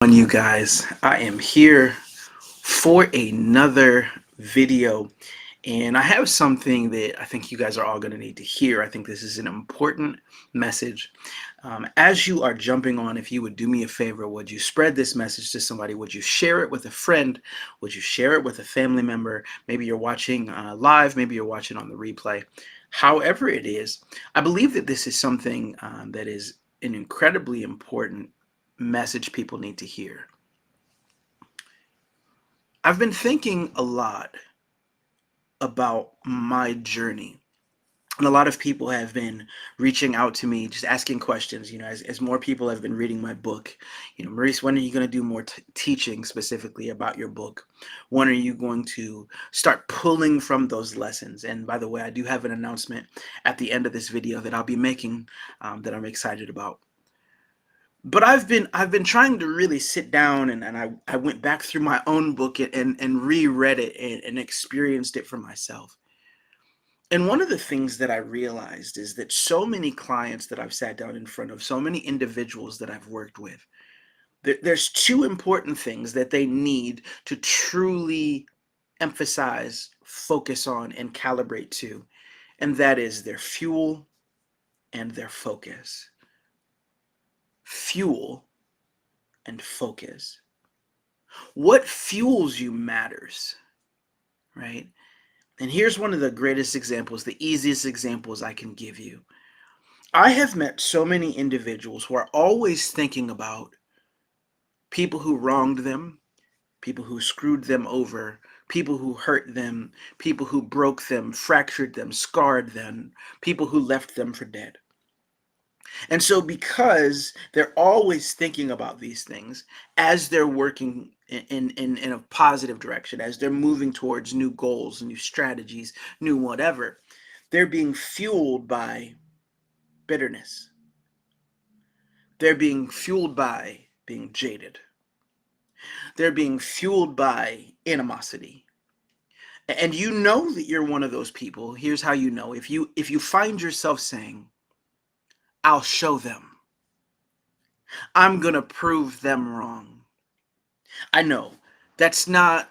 On you guys. I am here for another video, and I have something that I think you guys are all going to need to hear. I think this is an important message. As you are jumping on, if you would do me a favor, would you spread this message to somebody? Would you share it with a friend? Would you share it with a family member? Maybe you're watching live, maybe you're watching on the replay. However it is, I believe that this is something that is an incredibly important message people need to hear. I've been thinking a lot about my journey. And a lot of people have been reaching out to me, just asking questions, as more people have been reading my book. Maurice, when are you going to do more teaching specifically about your book? When are you going to start pulling from those lessons? And by the way, I do have an announcement at the end of this video that I'll be making that I'm excited about. But I've been trying to really sit down and I went back through my own book and reread it and experienced it for myself. And one of the things that I realized is that so many clients that I've sat down in front of, so many individuals that I've worked with, there's two important things that they need to truly emphasize, focus on, and calibrate to, and that is their fuel and their focus. Fuel and focus. What fuels you matters, right? And here's one of the greatest examples, the easiest examples I can give you. I have met so many individuals who are always thinking about people who wronged them, people who screwed them over, people who hurt them, people who broke them, fractured them, scarred them, people who left them for dead. And so, because they're always thinking about these things as they're working in a positive direction, as they're moving towards new goals, new strategies, new whatever, they're being fueled by bitterness. They're being fueled by being jaded. They're being fueled by animosity. And you know that you're one of those people. Here's how you know. If you find yourself saying, I'll show them. I'm going to prove them wrong. I know that's not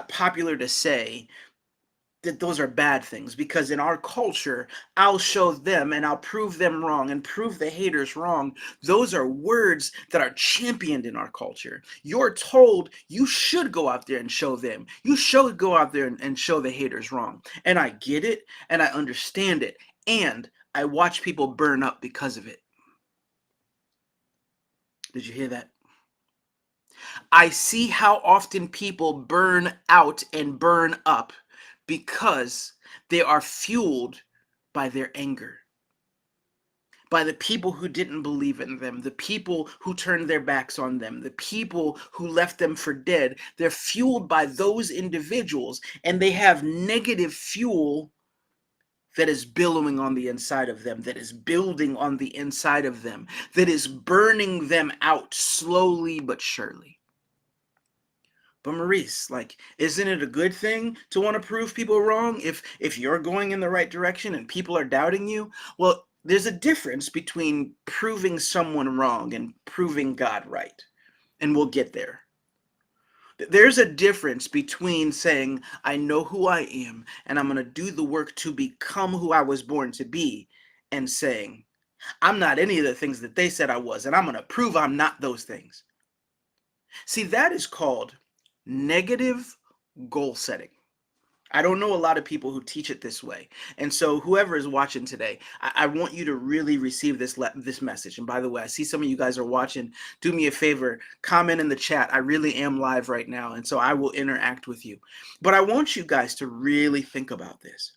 popular to say that those are bad things, because in our culture, I'll show them and I'll prove them wrong and prove the haters wrong. Those are words that are championed in our culture. You're told you should go out there and show them. You should go out there and show the haters wrong. And I get it and I understand it. And I watch people burn up because of it. Did you hear that? I see how often people burn out and burn up because they are fueled by their anger, by the people who didn't believe in them, the people who turned their backs on them, the people who left them for dead. They're fueled by those individuals, and they have negative fuel that is billowing on the inside of them, that is building on the inside of them, that is burning them out slowly but surely. But Maurice, isn't it a good thing to want to prove people wrong if you're going in the right direction and people are doubting you? Well, there's a difference between proving someone wrong and proving God right. And we'll get there. There's a difference between saying, I know who I am and I'm going to do the work to become who I was born to be, and saying, I'm not any of the things that they said I was, and I'm going to prove I'm not those things. See, that is called negative goal setting. I don't know a lot of people who teach it this way. And so whoever is watching today, I want you to really receive this message. And by the way, I see some of you guys are watching. Do me a favor, comment in the chat. I really am live right now, and so I will interact with you. But I want you guys to really think about this.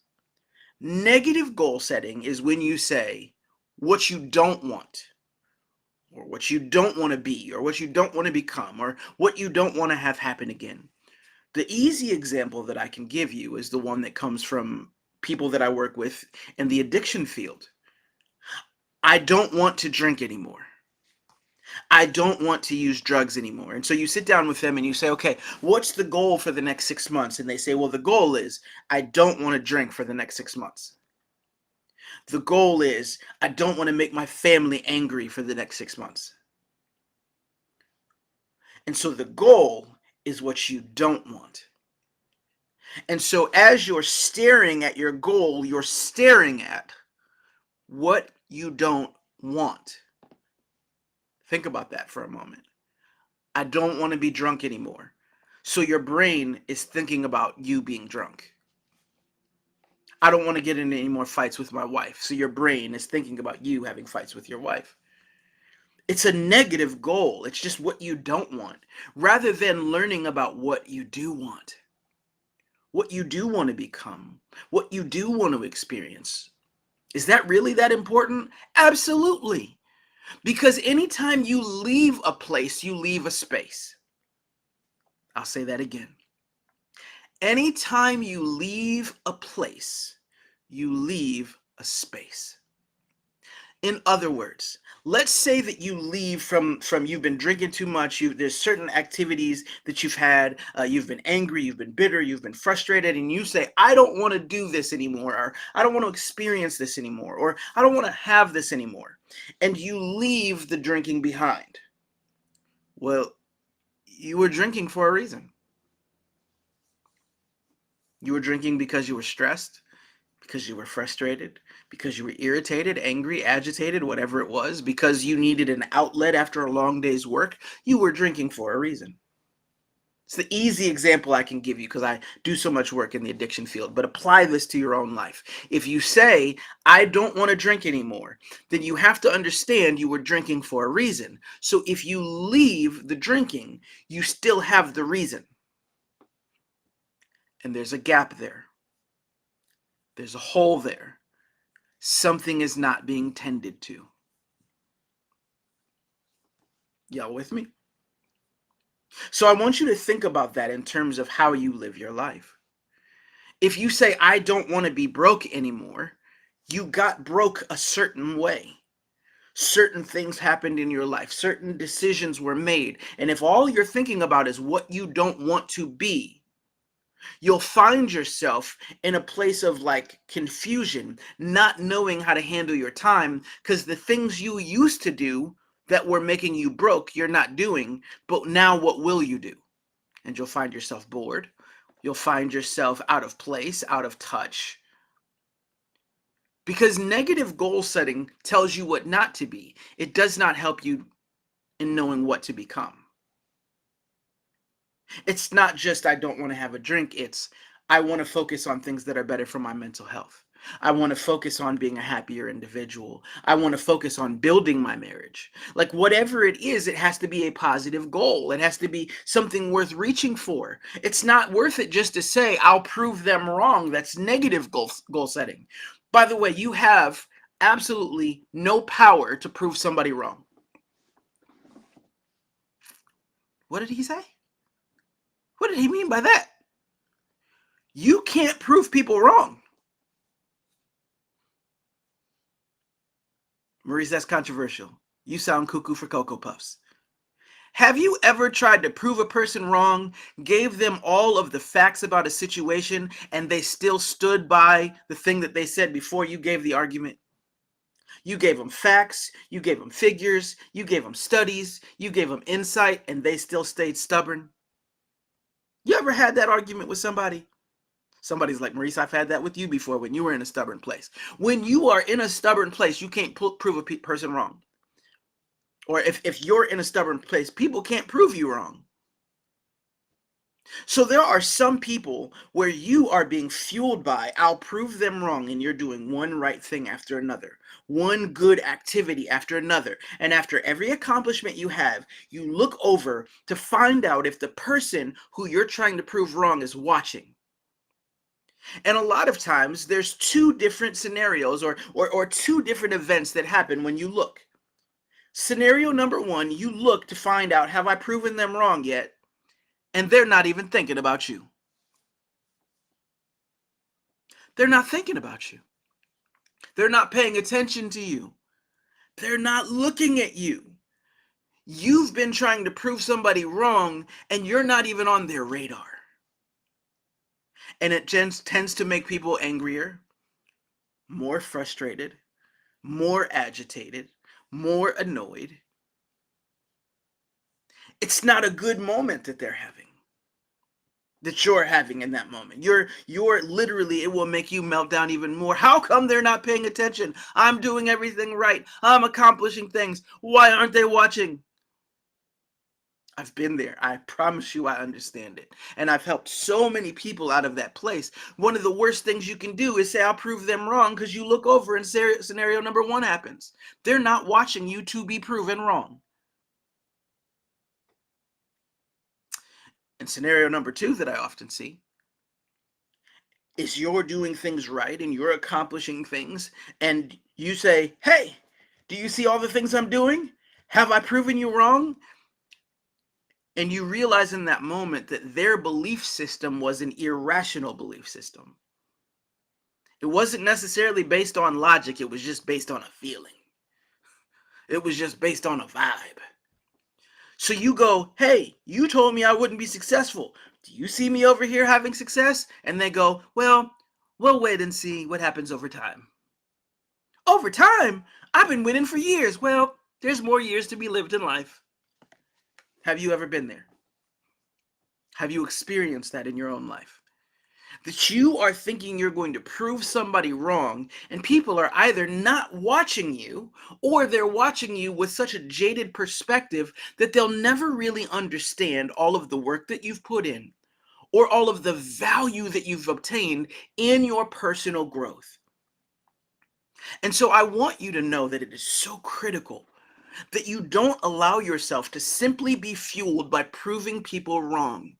Negative goal setting is when you say what you don't want, or what you don't want to be, or what you don't want to become, or what you don't want to have happen again. The easy example that I can give you is the one that comes from people that I work with in the addiction field. I don't want to drink anymore. I don't want to use drugs anymore. And so you sit down with them and you say, okay, what's the goal for the next 6 months? And they say, well, the goal is I don't want to drink for the next 6 months. The goal is I don't want to make my family angry for the next 6 months. And so the goal is what you don't want. And so as you're staring at your goal, you're staring at what you don't want. Think about that for a moment. I don't want to be drunk anymore. So your brain is thinking about you being drunk. I don't want to get into any more fights with my wife. So your brain is thinking about you having fights with your wife. It's a negative goal. It's just what you don't want, rather than learning about what you do want, what you do want to become, what you do want to experience. Is that really that important? Absolutely. Because anytime you leave a place, you leave a space. I'll say that again. Anytime you leave a place, you leave a space. In other words, let's say that you leave from you've been drinking too much. There's certain activities that you've had. You've been angry, you've been bitter, you've been frustrated, and you say, "I don't want to do this anymore," or "I don't want to experience this anymore," or "I don't want to have this anymore," and you leave the drinking behind. Well, you were drinking for a reason. You were drinking because you were stressed, because you were frustrated, because you were irritated, angry, agitated, whatever it was, because you needed an outlet after a long day's work. You were drinking for a reason. It's the easy example I can give you because I do so much work in the addiction field, but apply this to your own life. If you say, "I don't want to drink anymore," then you have to understand you were drinking for a reason. So if you leave the drinking, you still have the reason. And there's a gap there. There's a hole there. Something is not being tended to. Y'all with me? So I want you to think about that in terms of how you live your life. If you say, "I don't want to be broke anymore," you got broke a certain way. Certain things happened in your life, certain decisions were made. And if all you're thinking about is what you don't want to be, you'll find yourself in a place of like confusion, not knowing how to handle your time, because the things you used to do that were making you broke, you're not doing. But now what will you do? And you'll find yourself bored. You'll find yourself out of place, out of touch. Because negative goal setting tells you what not to be. It does not help you in knowing what to become. It's not just "I don't want to have a drink." It's "I want to focus on things that are better for my mental health. I want to focus on being a happier individual. I want to focus on building my marriage." Like whatever it is, it has to be a positive goal. It has to be something worth reaching for. It's not worth it just to say, "I'll prove them wrong." That's negative goal setting. By the way, you have absolutely no power to prove somebody wrong. What did he say? What did he mean by that? You can't prove people wrong. Maurice, that's controversial. You sound cuckoo for Cocoa Puffs. Have you ever tried to prove a person wrong, gave them all of the facts about a situation, and they still stood by the thing that they said before you gave the argument? You gave them facts, you gave them figures, you gave them studies, you gave them insight, and they still stayed stubborn? You ever had that argument with somebody? Somebody's like, "Maurice, I've had that with you before when you were in a stubborn place." When you are in a stubborn place, you can't prove a person wrong. Or if you're in a stubborn place, people can't prove you wrong. So there are some people where you are being fueled by, "I'll prove them wrong," and you're doing one right thing after another, one good activity after another. And after every accomplishment you have, you look over to find out if the person who you're trying to prove wrong is watching. And a lot of times there's two different scenarios or two different events that happen when you look. Scenario number one, you look to find out, have I proven them wrong yet? And they're not even thinking about you. They're not thinking about you. They're not paying attention to you. They're not looking at you. You've been trying to prove somebody wrong and you're not even on their radar. And it tends to make people angrier, more frustrated, more agitated, more annoyed. It's not a good moment that they're having, that you're having in that moment. You're literally, it will make you melt down even more. How come they're not paying attention? I'm doing everything right. I'm accomplishing things. Why aren't they watching? I've been there. I promise you I understand it. And I've helped so many people out of that place. One of the worst things you can do is say, I'll prove them wrong, because you look over and scenario number one happens. They're not watching you to be proven wrong. And scenario number two that I often see is you're doing things right and you're accomplishing things, and you say, hey, do you see all the things I'm doing? Have I proven you wrong? And you realize in that moment that their belief system was an irrational belief system. It wasn't necessarily based on logic, it was just based on a feeling. It was just based on a vibe. So you go, hey, you told me I wouldn't be successful. Do you see me over here having success? And they go, well, we'll wait and see what happens over time. Over time? I've been winning for years. Well, there's more years to be lived in life. Have you ever been there? Have you experienced that in your own life? That you are thinking you're going to prove somebody wrong, and people are either not watching you, or they're watching you with such a jaded perspective that they'll never really understand all of the work that you've put in, or all of the value that you've obtained in your personal growth. And so I want you to know that it is so critical that you don't allow yourself to simply be fueled by proving people wrong.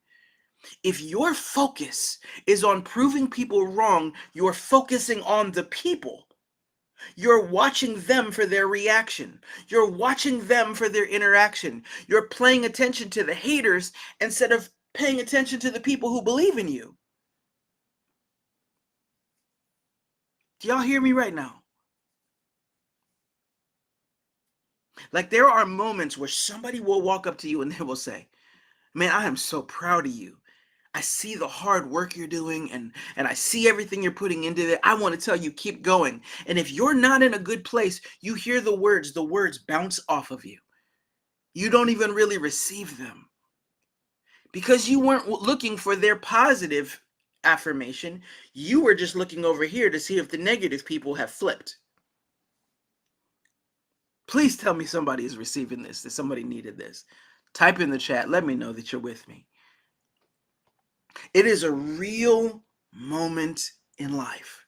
If your focus is on proving people wrong, you're focusing on the people. You're watching them for their reaction. You're watching them for their interaction. You're paying attention to the haters instead of paying attention to the people who believe in you. Do y'all hear me right now? Like, there are moments where somebody will walk up to you and they will say, man, I am so proud of you. I see the hard work you're doing, and I see everything you're putting into it. I want to tell you, keep going. And if you're not in a good place, you hear the words bounce off of you. You don't even really receive them because you weren't looking for their positive affirmation. You were just looking over here to see if the negative people have flipped. Please tell me somebody is receiving this, that somebody needed this. Type in the chat. Let me know that you're with me. It is a real moment in life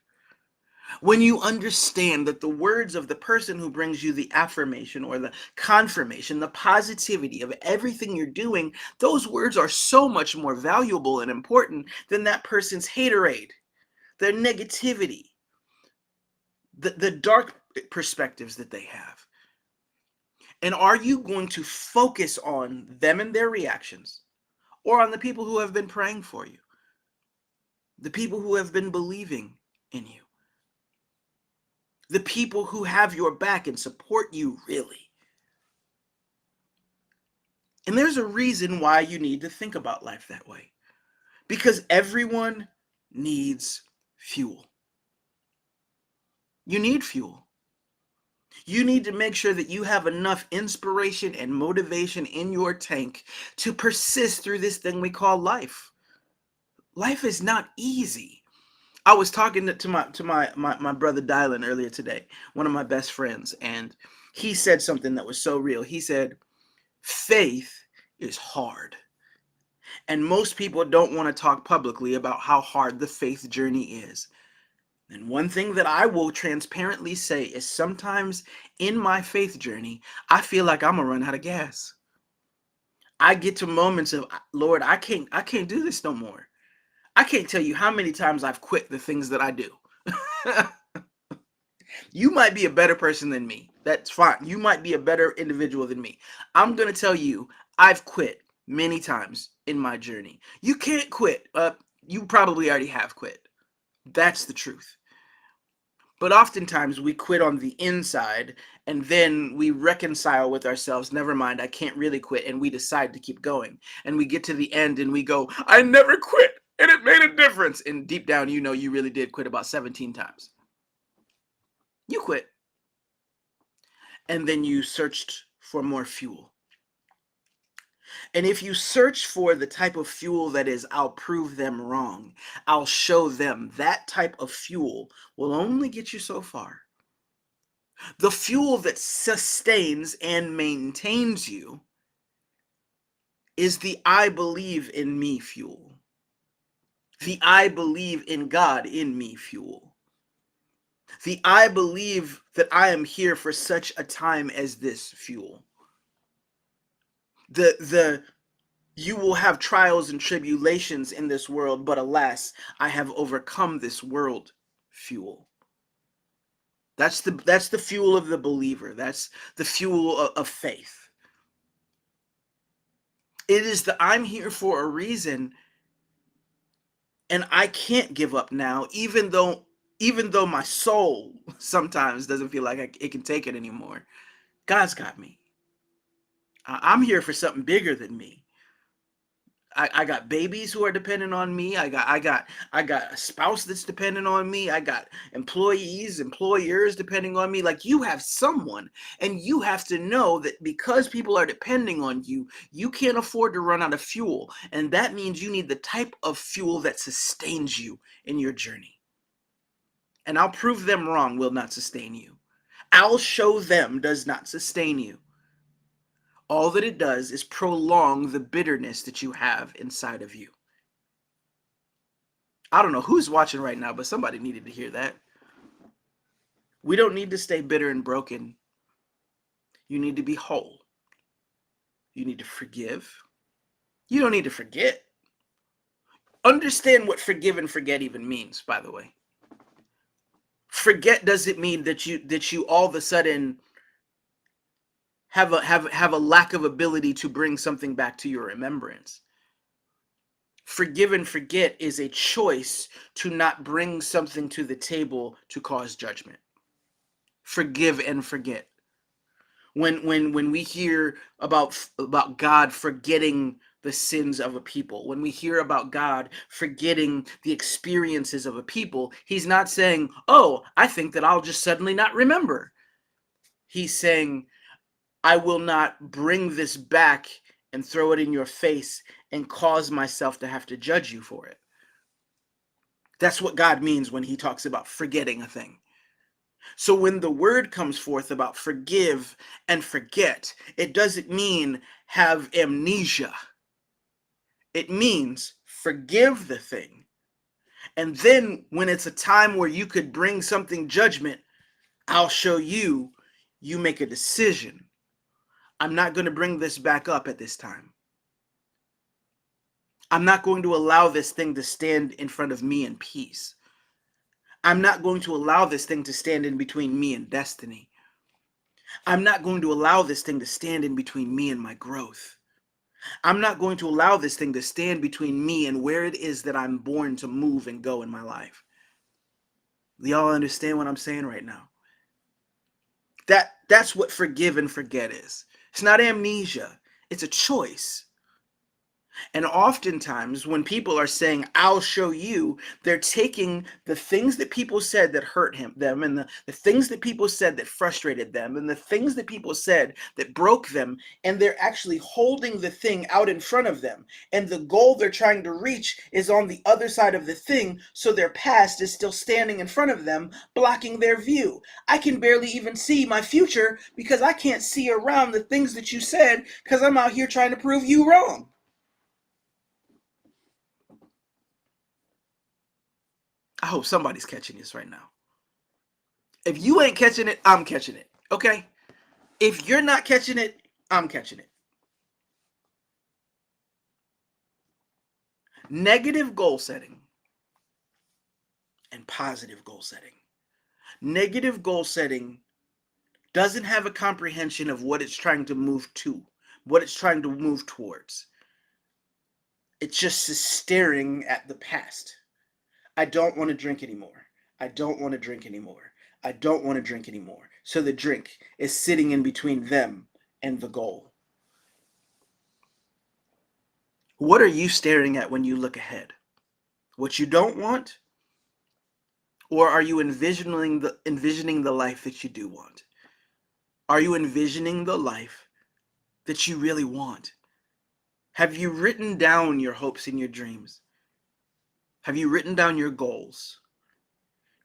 when you understand that the words of the person who brings you the affirmation or the confirmation, the positivity of everything you're doing, those words are so much more valuable and important than that person's haterade, their negativity, the dark perspectives that they have. And are you going to focus on them and their reactions, or on the people who have been praying for you, the people who have been believing in you, the people who have your back and support you really? And there's a reason why you need to think about life that way. Because everyone needs fuel. You need fuel. You need to make sure that you have enough inspiration and motivation in your tank to persist through this thing we call life. Life is not easy. I was talking to my brother Dylan earlier today, one of my best friends, and he said something that was so real. He said, faith is hard. And most people don't want to talk publicly about how hard the faith journey is. And one thing that I will transparently say is sometimes in my faith journey, I feel like I'm gonna run out of gas. I get to moments of, Lord, I can't do this no more. I can't tell you how many times I've quit the things that I do. You might be a better person than me. That's fine. You might be a better individual than me. I'm going to tell you, I've quit many times in my journey. You can't quit. You probably already have quit. That's the truth. But oftentimes we quit on the inside and then we reconcile with ourselves. Never mind, I can't really quit. And we decide to keep going. And we get to the end and we go, I never quit. And it made a difference. And deep down, you know, you really did quit about 17 times. You quit. And then you searched for more fuel. And if you search for the type of fuel that is, I'll prove them wrong, I'll show them, that type of fuel will only get you so far. The fuel that sustains and maintains you is the I believe in me fuel. The I believe in God in me fuel. The I believe that I am here for such a time as this fuel. The you will have trials and tribulations in this world, but alas, I have overcome this world fuel. That's the fuel of the believer. That's the fuel of faith. It is the I'm here for a reason, and I can't give up now, even though my soul sometimes doesn't feel like it can take it anymore. God's got me. I'm here for something bigger than me. I got babies who are dependent on me. I got a spouse that's dependent on me. I got employers depending on me. Like, you have someone, and you have to know that because people are depending on you, you can't afford to run out of fuel. And that means you need the type of fuel that sustains you in your journey. And I'll prove them wrong will not sustain you. I'll show them does not sustain you. All that it does is prolong the bitterness that you have inside of you. I don't know who's watching right now, but somebody needed to hear that. We don't need to stay bitter and broken. You need to be whole. You need to forgive. You don't need to forget. Understand what forgive and forget even means, by the way. Forget doesn't mean that you all of a sudden have a lack of ability to bring something back to your remembrance. Forgive and forget is a choice to not bring something to the table to cause judgment. Forgive and forget. When we hear about God forgetting the sins of a people, when we hear about God forgetting the experiences of a people, he's not saying, "Oh, I think that I'll just suddenly not remember." He's saying, I will not bring this back and throw it in your face and cause myself to have to judge you for it. That's what God means when he talks about forgetting a thing. So when the word comes forth about forgive and forget, it doesn't mean have amnesia. It means forgive the thing. And then when it's a time where you could bring something judgment, I'll show you, you make a decision. I'm not going to bring this back up at this time. I'm not going to allow this thing to stand in front of me in peace. I'm not going to allow this thing to stand in between me and destiny. I'm not going to allow this thing to stand in between me and my growth. I'm not going to allow this thing to stand between me and where it is that I'm born to move and go in my life. Y'all understand what I'm saying right now? That's what forgive and forget is. It's not amnesia. It's a choice. And oftentimes when people are saying, I'll show you, they're taking the things that people said that hurt them, and the things that people said that frustrated them, and the things that people said that broke them, and they're actually holding the thing out in front of them. And the goal they're trying to reach is on the other side of the thing, so their past is still standing in front of them, blocking their view. I can barely even see my future because I can't see around the things that you said because I'm out here trying to prove you wrong. I hope somebody's catching this right now. If you ain't catching it, I'm catching it. Okay? If you're not catching it, I'm catching it. Negative goal setting and positive goal setting. Negative goal setting doesn't have a comprehension of what it's trying to move to, what it's trying to move towards. It's just staring at the past. I don't want to drink anymore. I don't want to drink anymore. I don't want to drink anymore. So the drink is sitting in between them and the goal. What are you staring at when you look ahead? What you don't want? Or are you envisioning the life that you do want? Are you envisioning the life that you really want? Have you written down your hopes and your dreams? Have you written down your goals?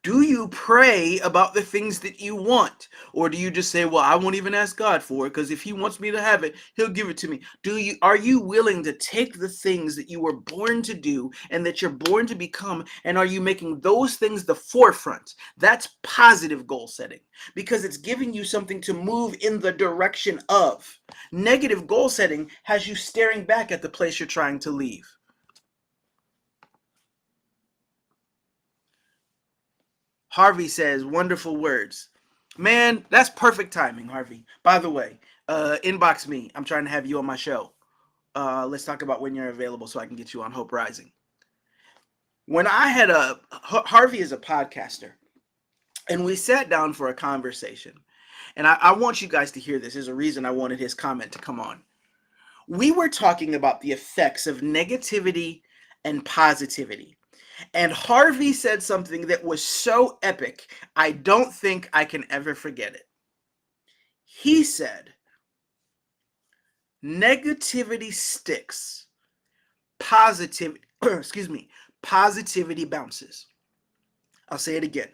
Do you pray about the things that you want? Or do you just say, well, I won't even ask God for it because if he wants me to have it, he'll give it to me. Are you willing to take the things that you were born to do and that you're born to become, and are you making those things the forefront? That's positive goal setting because it's giving you something to move in the direction of. Negative goal setting has you staring back at the place you're trying to leave. Harvey says, wonderful words. Man, that's perfect timing, Harvey. By the way, inbox me. I'm trying to have you on my show. Let's talk about when you're available so I can get you on Hope Rising. When I had Harvey is a podcaster, and we sat down for a conversation. And I want you guys to hear this. There's a reason I wanted his comment to come on. We were talking about the effects of negativity and positivity. And Harvey said something that was so epic, I don't think I can ever forget it. He said, negativity sticks, positivity, positivity bounces. I'll say it again.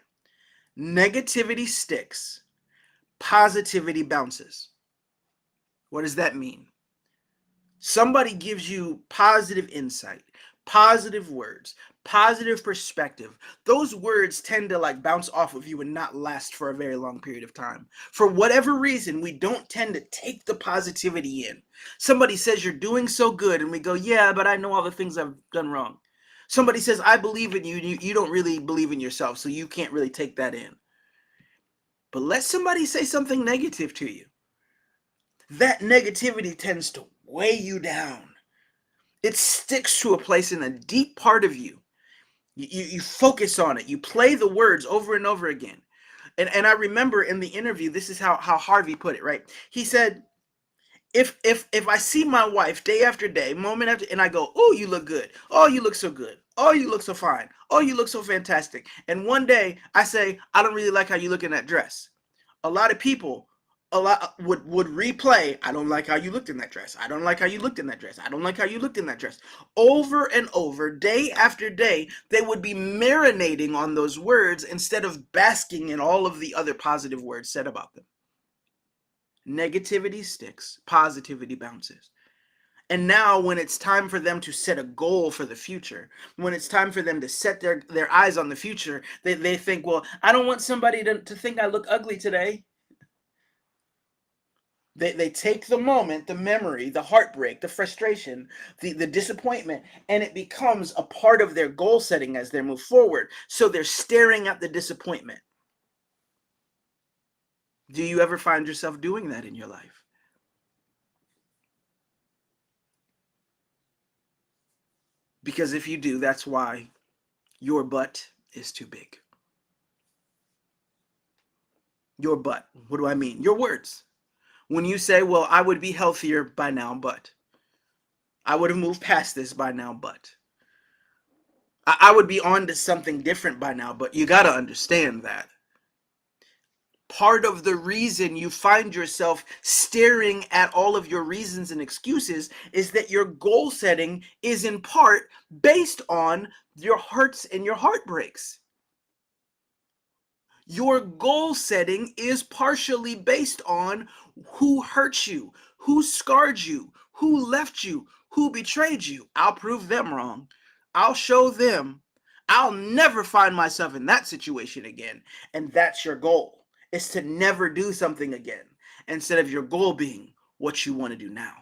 Negativity sticks, positivity bounces. What does that mean? Somebody gives you positive insight, positive words, positive perspective. Those words tend to like bounce off of you and not last for a very long period of time. For whatever reason, we don't tend to take the positivity in. Somebody says you're doing so good and we go, yeah, but I know all the things I've done wrong. Somebody says, I believe in you, and you don't really believe in yourself, so you can't really take that in. But let somebody say something negative to you. That negativity tends to weigh you down. It sticks to a place in a deep part of you. You focus on it. You play the words over and over again. And I remember in the interview, this is how Harvey put it, right? He said, if I see my wife day after day, moment after, and I go, oh, you look good. Oh, you look so good. Oh, you look so fine. Oh, you look so fantastic. And one day I say, I don't really like how you look in that dress. A lot of people would replay, I don't like how you looked in that dress. I don't like how you looked in that dress. I don't like how you looked in that dress. Over and over, day after day, they would be marinating on those words instead of basking in all of the other positive words said about them. Negativity sticks, positivity bounces. And now when it's time for them to set a goal for the future, when it's time for them to set their eyes on the future, they think, well, I don't want somebody to think I look ugly today. They take the moment, the memory, the heartbreak, the frustration, the disappointment, and it becomes a part of their goal setting as they move forward. So they're staring at the disappointment. Do you ever find yourself doing that in your life? Because if you do, that's why your butt is too big. Your butt. What do I mean? Your words. When you say, well, I would be healthier by now, but I would have moved past this by now, but I would be on to something different by now, but you got to understand that part of the reason you find yourself staring at all of your reasons and excuses is that your goal setting is in part based on your hurts and your heartbreaks. Your goal setting is partially based on who hurt you, who scarred you, who left you, who betrayed you. I'll prove them wrong. I'll show them. I'll never find myself in that situation again. And that's your goal, is to never do something again, instead of your goal being what you want to do now,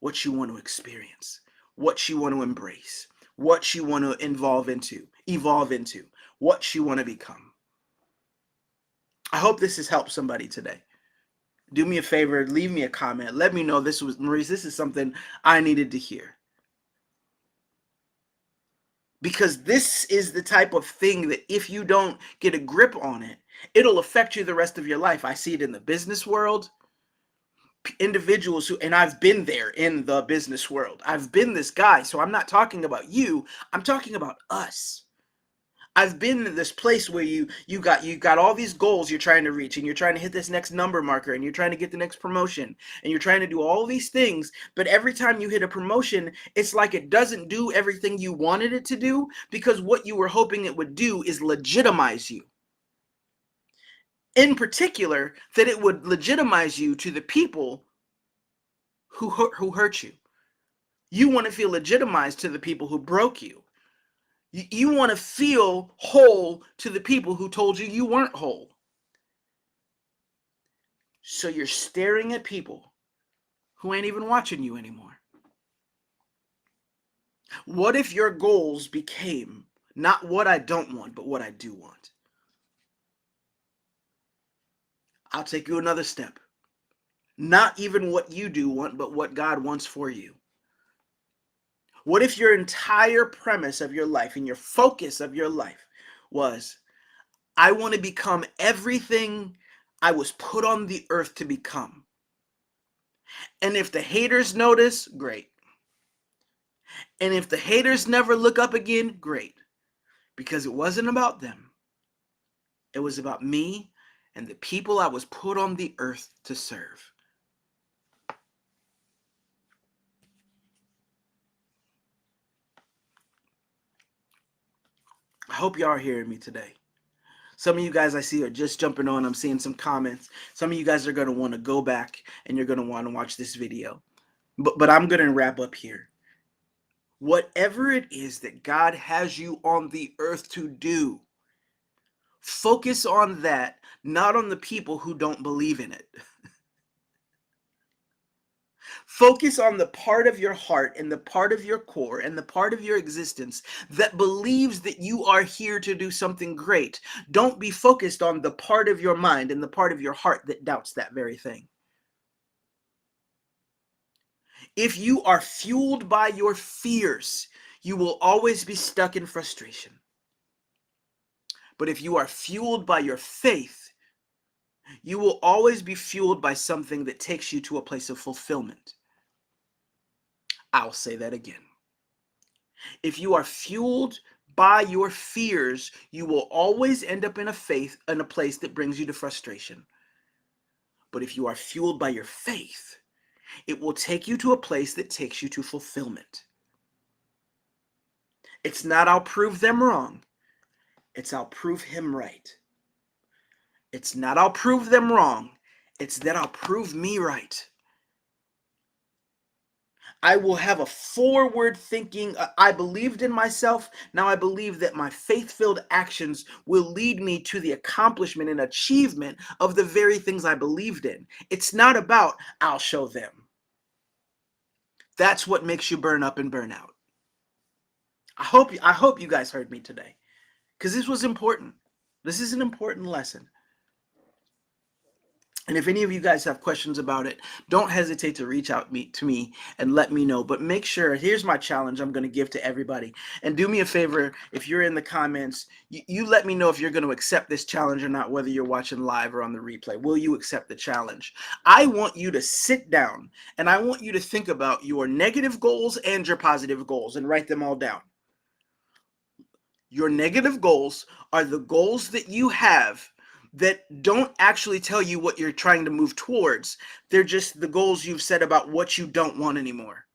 what you want to experience, what you want to embrace, what you want to evolve into, what you want to become. I hope this has helped somebody today. Do me a favor, leave me a comment. Let me know Maurice, this is something I needed to hear. Because this is the type of thing that if you don't get a grip on it, it'll affect you the rest of your life. I see it in the business world. Individuals who, and I've been there in the business world. I've been this guy, so I'm not talking about you. I'm talking about us. I've been in this place where you got all these goals you're trying to reach, and you're trying to hit this next number marker, and you're trying to get the next promotion, and you're trying to do all these things, but every time you hit a promotion, it's like it doesn't do everything you wanted it to do, because what you were hoping it would do is legitimize you. In particular, that it would legitimize you to the people who hurt you. You want to feel legitimized to the people who broke you. You want to feel whole to the people who told you you weren't whole. So you're staring at people who ain't even watching you anymore. What if your goals became not what I don't want, but what I do want? I'll take you another step. Not even what you do want, but what God wants for you. What if your entire premise of your life and your focus of your life was, I want to become everything I was put on the earth to become? And if the haters notice, great. And if the haters never look up again, great. Because it wasn't about them. It was about me and the people I was put on the earth to serve. I hope y'all are hearing me today. Some of you guys I see are just jumping on. I'm seeing some comments. Some of you guys are going to want to go back and you're going to want to watch this video. But I'm going to wrap up here. Whatever it is that God has you on the earth to do, focus on that, not on the people who don't believe in it. Focus on the part of your heart and the part of your core and the part of your existence that believes that you are here to do something great. Don't be focused on the part of your mind and the part of your heart that doubts that very thing. If you are fueled by your fears, you will always be stuck in frustration. But if you are fueled by your faith, you will always be fueled by something that takes you to a place of fulfillment. I'll say that again. If you are fueled by your fears, you will always end up in a place that brings you to frustration. But if you are fueled by your faith, it will take you to a place that takes you to fulfillment. It's not I'll prove them wrong. It's I'll prove him right. It's not I'll prove them wrong. It's that I'll prove me right. I will have a forward thinking. I believed in myself. Now I believe that my faith-filled actions will lead me to the accomplishment and achievement of the very things I believed in. It's not about I'll show them. That's what makes you burn up and burn out. I hope you guys heard me today, because this was important. This is an important lesson. And if any of you guys have questions about it, don't hesitate to reach out to me and let me know. But make sure, here's my challenge I'm going to give to everybody. And do me a favor, if you're in the comments, you let me know if you're going to accept this challenge or not, whether you're watching live or on the replay. Will you accept the challenge? I want you to sit down and I want you to think about your negative goals and your positive goals and write them all down. Your negative goals are the goals that you have that don't actually tell you what you're trying to move towards. They're just the goals you've set about what you don't want anymore.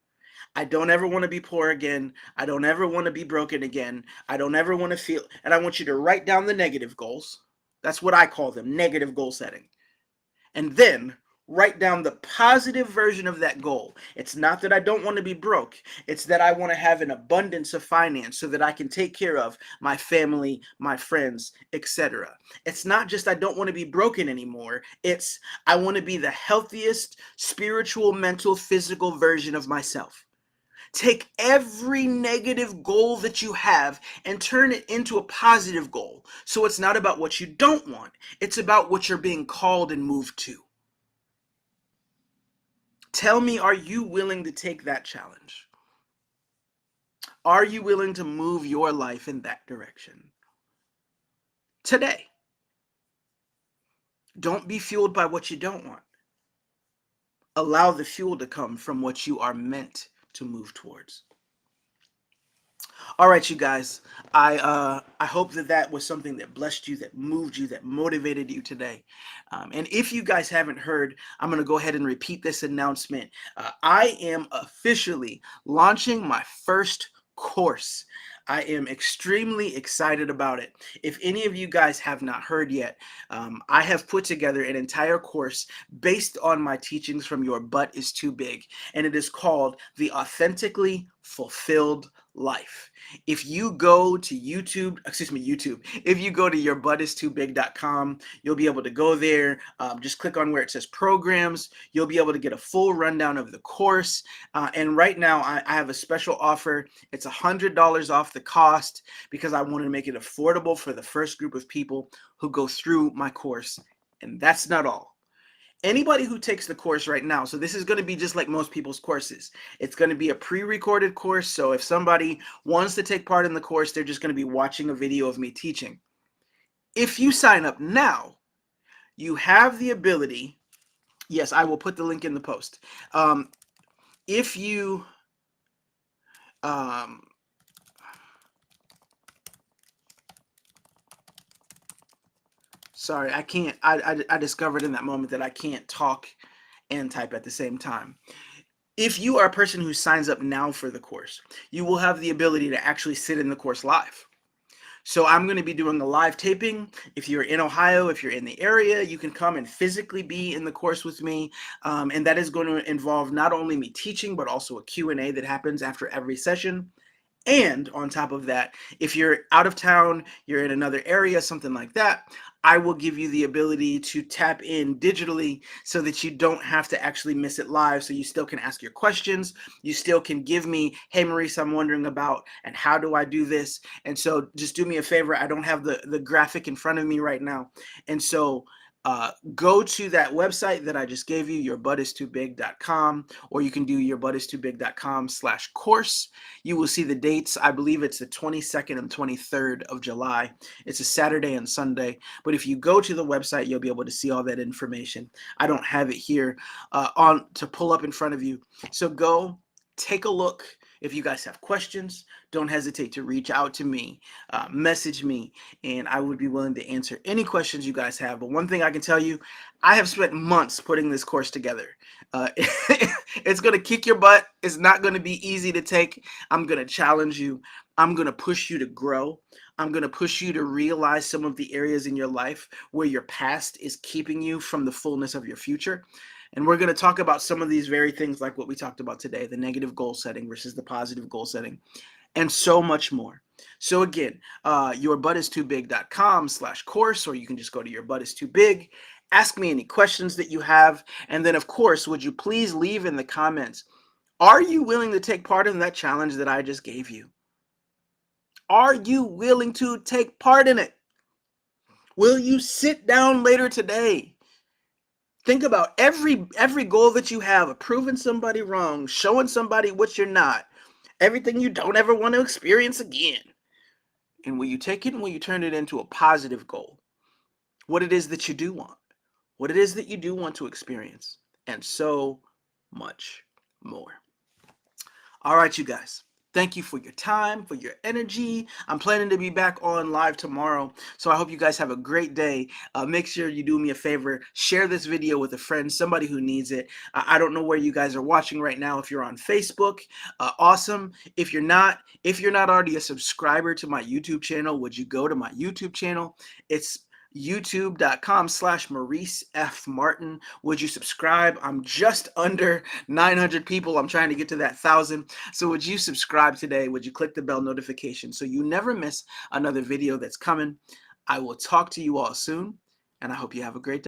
I don't ever want to be poor again. I don't ever want to be broken again. I don't ever want to feel, and I want you to write down the negative goals. That's what I call them, negative goal setting. And then write down the positive version of that goal. It's not that I don't want to be broke. It's that I want to have an abundance of finance so that I can take care of my family, my friends, etc. It's not just I don't want to be broken anymore. It's I want to be the healthiest spiritual, mental, physical version of myself. Take every negative goal that you have and turn it into a positive goal. So it's not about what you don't want. It's about what you're being called and moved to. Tell me, are you willing to take that challenge? Are you willing to move your life in that direction? Today. Don't be fueled by what you don't want. Allow the fuel to come from what you are meant to move towards. All right, you guys. I hope that that was something that blessed you, that moved you, that motivated you today. And if you guys haven't heard, I'm going to go ahead and repeat this announcement. I am officially launching my first course. I am extremely excited about it. If any of you guys have not heard yet, I have put together an entire course based on my teachings from Your Butt is Too Big, and it is called The Authentically Fulfilled Life. If you go to YouTube, if you go to yourbuttis2big.com, you'll be able to go there. Just click on where it says programs. You'll be able to get a full rundown of the course. And right now, I have a special offer. It's $100 off the cost because I wanted to make it affordable for the first group of people who go through my course. And that's not all. Anybody who takes the course right now, so this is going to be just like most people's courses. It's going to be a pre-recorded course, so if somebody wants to take part in the course, they're just going to be watching a video of me teaching. If you sign up now, you have the ability, yes, I will put the link in the post. If you sorry, I can't, I discovered in that moment that I can't talk and type at the same time. If you are a person who signs up now for the course, you will have the ability to actually sit in the course live. So I'm going to be doing a live taping. If you're in Ohio, if you're in the area, you can come and physically be in the course with me. And that is going to involve not only me teaching, but also a Q&A that happens after every session. And on top of that, if you're out of town, you're in another area, something like that, I will give you the ability to tap in digitally so that you don't have to actually miss it live. So you still can ask your questions. You still can give me, hey, Maurice, I'm wondering about, and how do I do this? And so just do me a favor. I don't have the graphic in front of me right now. And so go to that website that I just gave you, yourbuttis2big.com, or you can do yourbuttis2big.com/course. You will see the dates. I believe it's the 22nd and 23rd of July. It's a Saturday and Sunday. But if you go to the website, you'll be able to see all that information. I don't have it here to pull up in front of you. So go take a look. If you guys have questions, don't hesitate to reach out to me, message me, and I would be willing to answer any questions you guys have. But one thing I can tell you, I have spent months putting this course together. It's going to kick your butt. It's not going to be easy to take. I'm going to challenge you. I'm going to push you to grow. I'm going to push you to realize some of the areas in your life where your past is keeping you from the fullness of your future. And we're going to talk about some of these very things like what we talked about today, the negative goal setting versus the positive goal setting, and so much more. So again, yourbuttis2big.com/course, or you can just go to yourbuttis2big. Ask me any questions that you have. And then, of course, would you please leave in the comments, are you willing to take part in that challenge that I just gave you? Are you willing to take part in it? Will you sit down later today? Think about every goal that you have, proving somebody wrong, showing somebody what you're not, everything you don't ever want to experience again. And will you take it and will you turn it into a positive goal? What it is that you do want, what it is that you do want to experience, and so much more. All right, you guys. Thank you for your time, for your energy. I'm planning to be back on live tomorrow, so I hope you guys have a great day. Make sure you do me a favor, share this video with a friend, somebody who needs it. I don't know where you guys are watching right now. If you're on Facebook, awesome. If you're not already a subscriber to my YouTube channel, would you go to my YouTube channel? It's youtube.com/Maurice F. Martin. Would you subscribe? I'm just under 900 people. I'm trying to get to that 1,000. So would you subscribe today? Would you click the bell notification so you never miss another video that's coming? I will talk to you all soon, and I hope you have a great day.